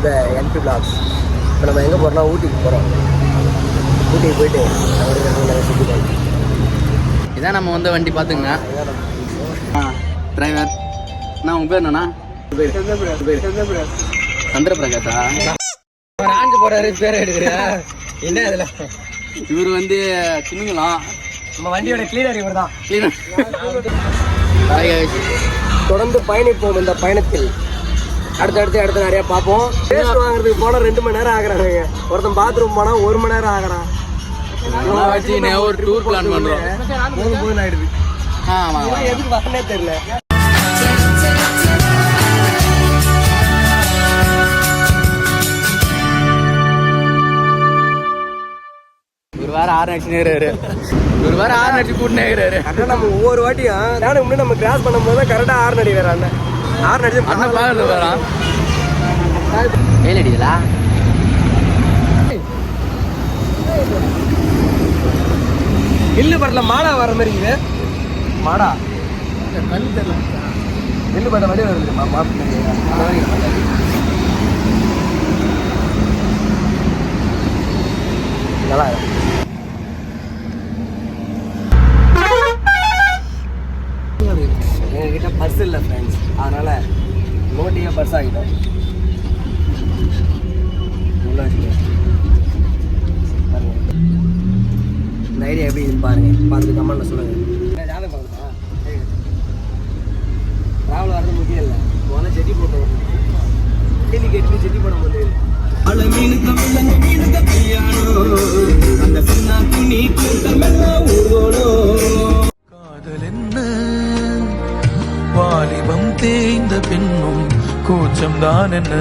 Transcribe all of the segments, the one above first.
த NP blocks. இப்போ நம்ம எங்கே போகிறோம்னா ஊட்டிக்கு போகிறோம். ஊட்டிக்கு போயிட்டு சுற்றி இதான் நம்ம வந்து வண்டி பார்த்துங்க. டிரைவர் நான் உங்கள் பேர் என்னண்ணா? சந்திரபிரகாஷா? ஆஞ்சு போறாரு பேர் எடுக்கிறியா என்ன அதில்? இவர் வந்து சின்னங்களாம் நம்ம வண்டியோட கிளீனர் இவர் தான். தொடர்ந்து பயணிப்போம். இந்த பயணத்தில் அடுத்து நிறைய பார்ப்போம். டேஸ்ட் வாங்குறதுக்கு போனால் 2 மணி நேரம் ஆகுறாங்க. ஒருத்தன் பாத்ரூம் போனால் 1 மணி நேரம் ஆகிறான். ஒரு டூர் பிளான் பண்ணுறோம். போதும் ஆயிடுது. ஆமாம், எதுக்கு வரனே தெரியல. ஒரு வாரம் 6 அடிச்சு நேராரு. ஒரு வாரம் 6 அடிச்சு கூட்டு நேராரு. கரெக்டாக நம்ம ஒவ்வொரு வாட்டியும் நானும் முன்னாடி நம்ம கிராஸ் பண்ணும்போது கரெக்டாக 6 அடி வேற அண்ணன் 6 அடிச்சு அண்ணன் பார்க்கறது வரான். 7 அடிங்களா? நெல்லு படத்தில் மாடா வர மாதிரி இருக்குது. மாடா கல் தெரியல. நெல்லு படம் வடிவம் வருது. நல்லா எங்ககிட்ட பர்ஸ் இல்லை ஃப்ரெண்ட்ஸ், அதனால நோட்டியே பர்ஸ் ஆகிட்டோம். இந்த ஐடியா எப்படி இது பாருங்க, பார்த்துட்டு கமெண்ட்ல சொல்லுங்க. ஜாதகம் பார்க்குறா ட்ராவல் வரது முக்கியம் இல்லை. போனால் செட்டி போட்டோம். கேள்வி கேட்டு செட்டி போட முடியாது. காதல் என்ன வாலிபம் தேய்ந்த பின்னும் கூச்சம் தான் என்ன?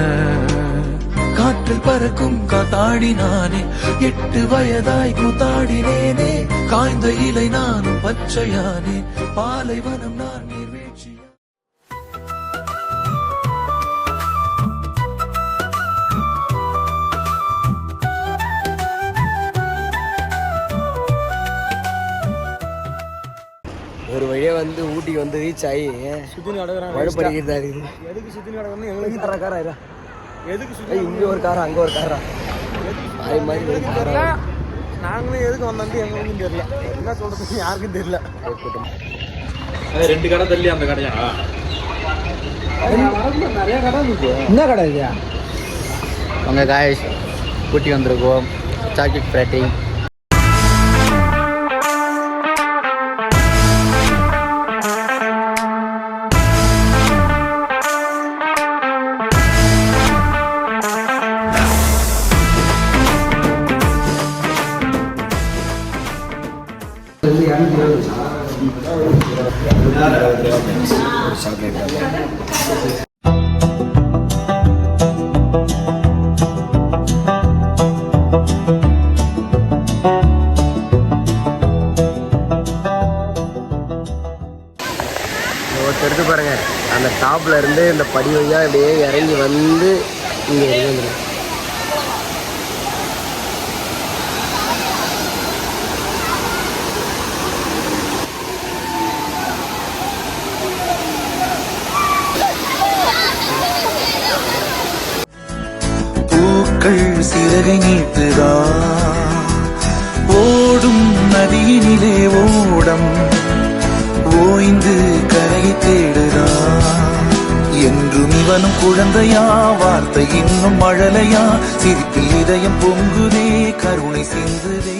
காற்றில் பறக்கும் காத்தாடி நானே 8 வயதாய் கூத்தாடினேனே. காய்ந்த இலை நானும் பச்சையானே, பாலைவனம் நான் நீர்வீழ்ச்சி. ஒரு வழியா வந்து ஊட்டிக்கு வந்து ரீச் ஆகி சுத்தினி வழுப்படிக்கிறதா இருக்குது. எதுக்கு சுத்தினி நடக்கணும் எங்களுக்கு தர காரா இதா? எதுக்கு சுத்தி இங்கே ஒரு காரா அங்கே ஒரு காரா அது மாதிரி ஒரு காரா? நாங்களும் எதுக்கு வந்தோம் எங்களுக்கும் தெரியல. என்ன சொல்றது யாருக்கும் தெரியல. 2 கடை தள்ளி அந்த கடையா? நிறைய கடை இருக்கு. என்ன கடை இல்லையா? உங்கள் காய்ஸ் ஊட்டி வந்திருக்கோம். சாக்லேட் ஃப்ராட்டி எடுத்து பாருங்க. அந்த டாப்ல இருந்து இந்த படி வழியா அப்படியே இறங்கி வந்து இங்கே இறங்கி பூக்கள் சிறகை நீட்டுதா, ஓடும் நதியினிலே ஓடம் ஓய்ந்து கரையை தேடுதா. என்றும் இவனும் குழந்தையா, வார்த்தை இன்னும் மழலையா, சிரிப்பில் இதயம் பொங்குதே, கருணை சிந்துதே.